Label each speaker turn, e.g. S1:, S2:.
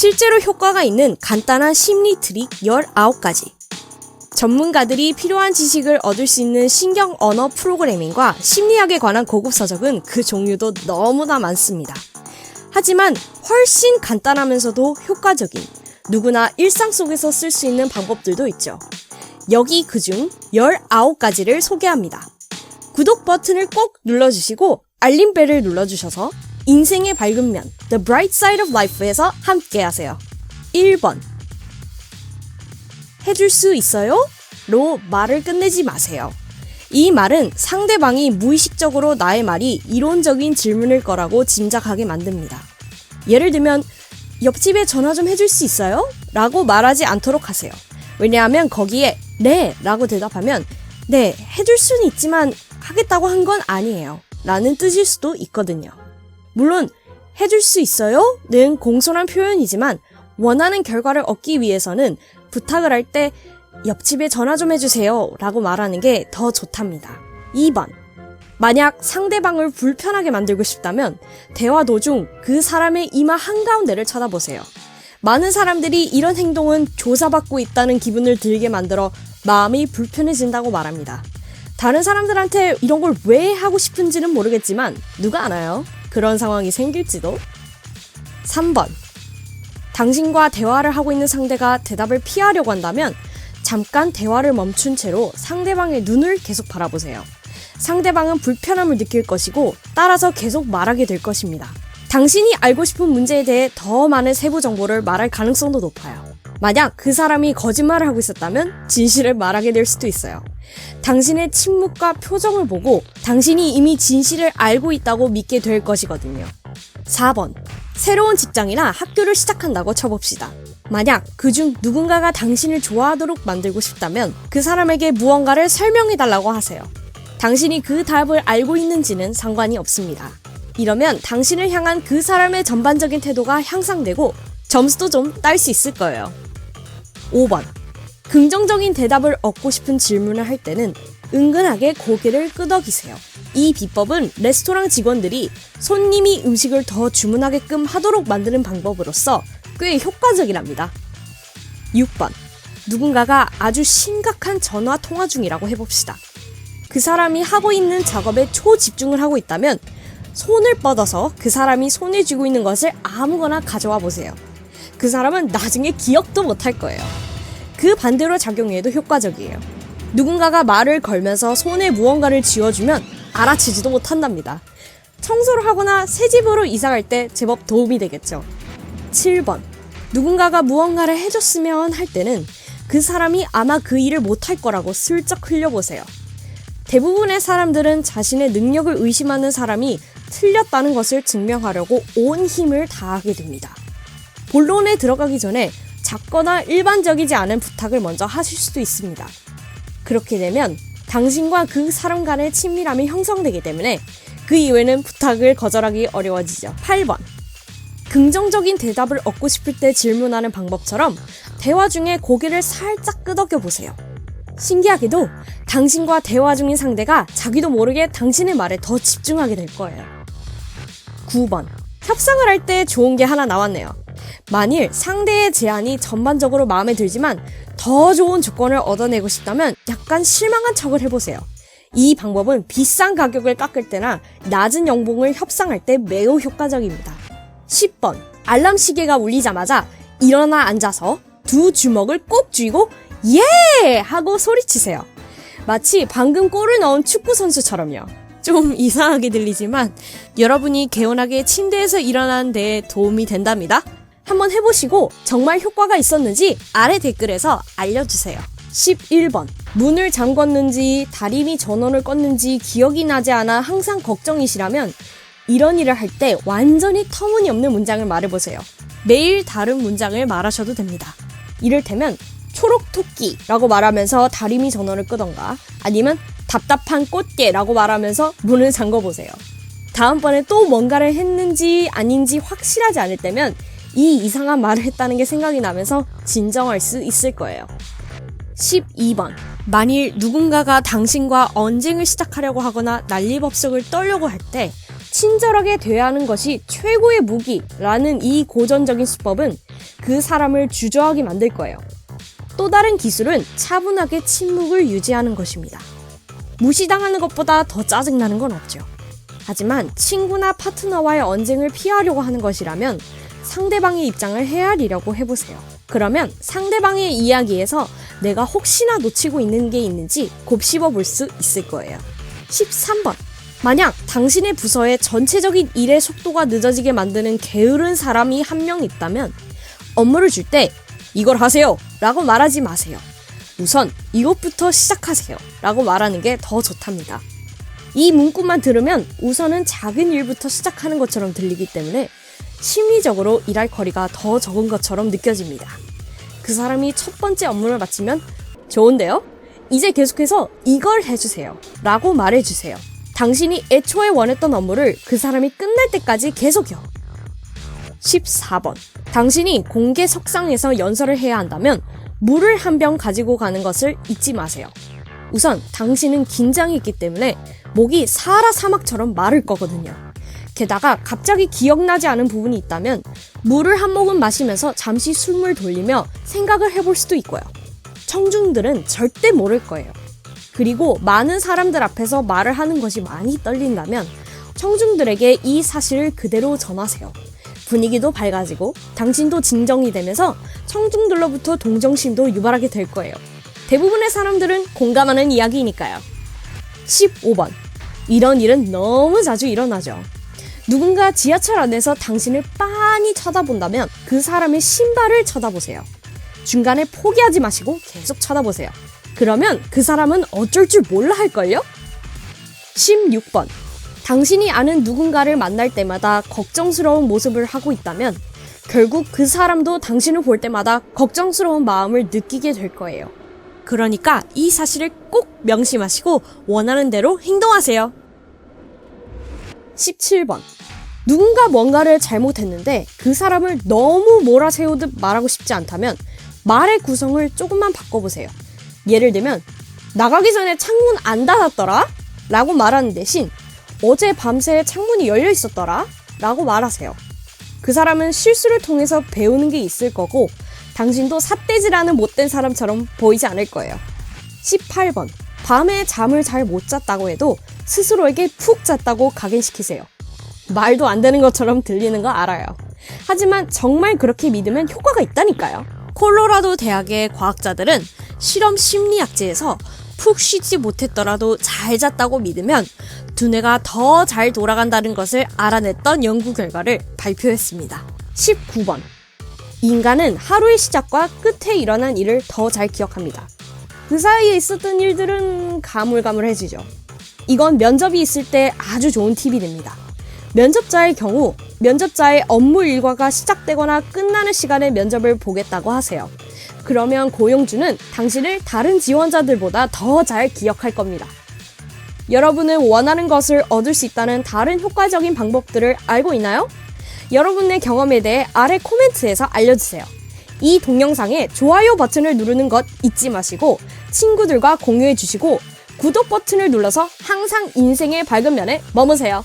S1: 실제로 효과가 있는 간단한 심리 트릭 19가지. 전문가들이 필요한 지식을 얻을 수 있는 신경 언어 프로그래밍과 심리학에 관한 고급 서적은 그 종류도 너무나 많습니다. 하지만 훨씬 간단하면서도 효과적인, 누구나 일상 속에서 쓸 수 있는 방법들도 있죠. 여기 그중 19가지를 소개합니다. 구독 버튼을 꼭 눌러주시고 알림벨을 눌러주셔서 인생의 밝은 면, The Bright Side of Life에서 함께하세요. 1번. 해줄 수 있어요? 로 말을 끝내지 마세요. 이 말은 상대방이 무의식적으로 나의 말이 이론적인 질문일 거라고 짐작하게 만듭니다. 예를 들면 옆집에 전화 좀 해줄 수 있어요? 라고 말하지 않도록 하세요. 왜냐하면 거기에 네 라고 대답하면 네, 해줄 수는 있지만 하겠다고 한 건 아니에요 라는 뜻일 수도 있거든요. 물론 해줄 수 있어요? 는 공손한 표현이지만 원하는 결과를 얻기 위해서는 부탁을 할 때 옆집에 전화 좀 해주세요 라고 말하는 게 더 좋답니다. 2번. 만약 상대방을 불편하게 만들고 싶다면 대화 도중 그 사람의 이마 한가운데를 쳐다보세요. 많은 사람들이 이런 행동은 조사받고 있다는 기분을 들게 만들어 마음이 불편해진다고 말합니다. 다른 사람들한테 이런 걸 왜 하고 싶은지는 모르겠지만 누가 아나요? 그런 상황이 생길지도. 3번. 당신과 대화를 하고 있는 상대가 대답을 피하려고 한다면 잠깐 대화를 멈춘 채로 상대방의 눈을 계속 바라보세요. 상대방은 불편함을 느낄 것이고 따라서 계속 말하게 될 것입니다. 당신이 알고 싶은 문제에 대해 더 많은 세부 정보를 말할 가능성도 높아요. 만약 그 사람이 거짓말을 하고 있었다면 진실을 말하게 될 수도 있어요. 당신의 침묵과 표정을 보고 당신이 이미 진실을 알고 있다고 믿게 될 것이거든요. 4번. 새로운 직장이나 학교를 시작한다고 쳐봅시다. 만약 그중 누군가가 당신을 좋아하도록 만들고 싶다면 그 사람에게 무언가를 설명해달라고 하세요. 당신이 그 답을 알고 있는지는 상관이 없습니다. 이러면 당신을 향한 그 사람의 전반적인 태도가 향상되고 점수도 좀 딸 수 있을 거예요. 5번. 긍정적인 대답을 얻고 싶은 질문을 할 때는 은근하게 고개를 끄덕이세요. 이 비법은 레스토랑 직원들이 손님이 음식을 더 주문하게끔 하도록 만드는 방법으로서 꽤 효과적이랍니다. 6번. 누군가가 아주 심각한 전화 통화 중이라고 해봅시다. 그 사람이 하고 있는 작업에 초집중을 하고 있다면 손을 뻗어서 그 사람이 손에 쥐고 있는 것을 아무거나 가져와 보세요. 그 사람은 나중에 기억도 못할 거예요. 그 반대로 작용해도 효과적이에요. 누군가가 말을 걸면서 손에 무언가를 쥐어주면 알아채지도 못한답니다. 청소를 하거나 새 집으로 이사갈 때 제법 도움이 되겠죠. 7번. 누군가가 무언가를 해줬으면 할 때는 그 사람이 아마 그 일을 못할 거라고 슬쩍 흘려보세요. 대부분의 사람들은 자신의 능력을 의심하는 사람이 틀렸다는 것을 증명하려고 온 힘을 다하게 됩니다. 본론에 들어가기 전에 작거나 일반적이지 않은 부탁을 먼저 하실 수도 있습니다. 그렇게 되면 당신과 그 사람 간의 친밀함이 형성되기 때문에 그 이후에는 부탁을 거절하기 어려워지죠. 8번. 긍정적인 대답을 얻고 싶을 때 질문하는 방법처럼 대화 중에 고개를 살짝 끄덕여 보세요. 신기하게도 당신과 대화 중인 상대가 자기도 모르게 당신의 말에 더 집중하게 될 거예요. 9번. 협상을 할 때 좋은 게 하나 나왔네요. 만일 상대의 제안이 전반적으로 마음에 들지만 더 좋은 조건을 얻어내고 싶다면 약간 실망한 척을 해보세요. 이 방법은 비싼 가격을 깎을 때나 낮은 연봉을 협상할 때 매우 효과적입니다. 10번. 알람 시계가 울리자마자 일어나 앉아서 두 주먹을 꼭 쥐고 예! 하고 소리치세요. 마치 방금 골을 넣은 축구 선수처럼요. 좀 이상하게 들리지만 여러분이 개운하게 침대에서 일어나는 데 도움이 된답니다. 한번 해보시고 정말 효과가 있었는지 아래 댓글에서 알려주세요. 11번. 문을 잠궜는지 다리미 전원을 껐는지 기억이 나지 않아 항상 걱정이시라면 이런 일을 할 때 완전히 터무니없는 문장을 말해보세요. 매일 다른 문장을 말하셔도 됩니다. 이를테면 초록토끼라고 말하면서 다리미 전원을 끄던가 아니면 답답한 꽃게라고 말하면서 문을 잠궈보세요. 다음번에 또 뭔가를 했는지 아닌지 확실하지 않을 때면 이 이상한 말을 했다는 게 생각이 나면서 진정할 수 있을 거예요. 12번. 만일 누군가가 당신과 언쟁을 시작하려고 하거나 난리법석을 떨려고 할 때 친절하게 대하는 것이 최고의 무기라는 이 고전적인 수법은 그 사람을 주저하게 만들 거예요. 또 다른 기술은 차분하게 침묵을 유지하는 것입니다. 무시당하는 것보다 더 짜증나는 건 없죠. 하지만 친구나 파트너와의 언쟁을 피하려고 하는 것이라면 상대방의 입장을 헤아리려고 해보세요. 그러면 상대방의 이야기에서 내가 혹시나 놓치고 있는 게 있는지 곱씹어 볼 수 있을 거예요. 13번. 만약 당신의 부서의 전체적인 일의 속도가 늦어지게 만드는 게으른 사람이 한 명 있다면 업무를 줄 때 이걸 하세요 라고 말하지 마세요. 우선 이것부터 시작하세요 라고 말하는 게 더 좋답니다. 이 문구만 들으면 우선은 작은 일부터 시작하는 것처럼 들리기 때문에 심리적으로 일할 거리가 더 적은 것처럼 느껴집니다. 그 사람이 첫 번째 업무를 마치면 좋은데요? 이제 계속해서 이걸 해주세요 라고 말해주세요. 당신이 애초에 원했던 업무를 그 사람이 끝날 때까지 계속요. 14번. 당신이 공개 석상에서 연설을 해야 한다면 물을 한 병 가지고 가는 것을 잊지 마세요. 우선 당신은 긴장이 있기 때문에 목이 사하라 사막처럼 마를 거거든요. 게다가 갑자기 기억나지 않은 부분이 있다면 물을 한 모금 마시면서 잠시 숨을 돌리며 생각을 해볼 수도 있고요. 청중들은 절대 모를 거예요. 그리고 많은 사람들 앞에서 말을 하는 것이 많이 떨린다면 청중들에게 이 사실을 그대로 전하세요. 분위기도 밝아지고 당신도 진정이 되면서 청중들로부터 동정심도 유발하게 될 거예요. 대부분의 사람들은 공감하는 이야기니까요. 15번. 이런 일은 너무 자주 일어나죠. 누군가 지하철 안에서 당신을 빤히 쳐다본다면 그 사람의 신발을 쳐다보세요. 중간에 포기하지 마시고 계속 쳐다보세요. 그러면 그 사람은 어쩔 줄 몰라 할걸요? 16번. 당신이 아는 누군가를 만날 때마다 걱정스러운 모습을 하고 있다면 결국 그 사람도 당신을 볼 때마다 걱정스러운 마음을 느끼게 될 거예요. 그러니까 이 사실을 꼭 명심하시고 원하는 대로 행동하세요. 17번. 누군가 뭔가를 잘못했는데 그 사람을 너무 몰아세우듯 말하고 싶지 않다면 말의 구성을 조금만 바꿔보세요. 예를 들면 나가기 전에 창문 안 닫았더라? 라고 말하는 대신 어제 밤새 창문이 열려 있었더라? 라고 말하세요. 그 사람은 실수를 통해서 배우는 게 있을 거고 당신도 삿대질하는 못된 사람처럼 보이지 않을 거예요. 18번. 밤에 잠을 잘 못 잤다고 해도 스스로에게 푹 잤다고 각인시키세요. 말도 안 되는 것처럼 들리는 거 알아요. 하지만 정말 그렇게 믿으면 효과가 있다니까요. 콜로라도 대학의 과학자들은 실험 심리학제에서 푹 쉬지 못했더라도 잘 잤다고 믿으면 두뇌가 더 잘 돌아간다는 것을 알아냈던 연구 결과를 발표했습니다. 19번. 인간은 하루의 시작과 끝에 일어난 일을 더 잘 기억합니다. 그 사이에 있었던 일들은 가물가물해지죠. 이건 면접이 있을 때 아주 좋은 팁이 됩니다. 면접자의 경우 면접자의 업무 일과가 시작되거나 끝나는 시간에 면접을 보겠다고 하세요. 그러면 고용주는 당신을 다른 지원자들보다 더 잘 기억할 겁니다. 여러분은 원하는 것을 얻을 수 있다는 다른 효과적인 방법들을 알고 있나요? 여러분의 경험에 대해 아래 코멘트에서 알려주세요. 이 동영상에 좋아요 버튼을 누르는 것 잊지 마시고 친구들과 공유해 주시고 구독 버튼을 눌러서 항상 인생의 밝은 면에 머무세요.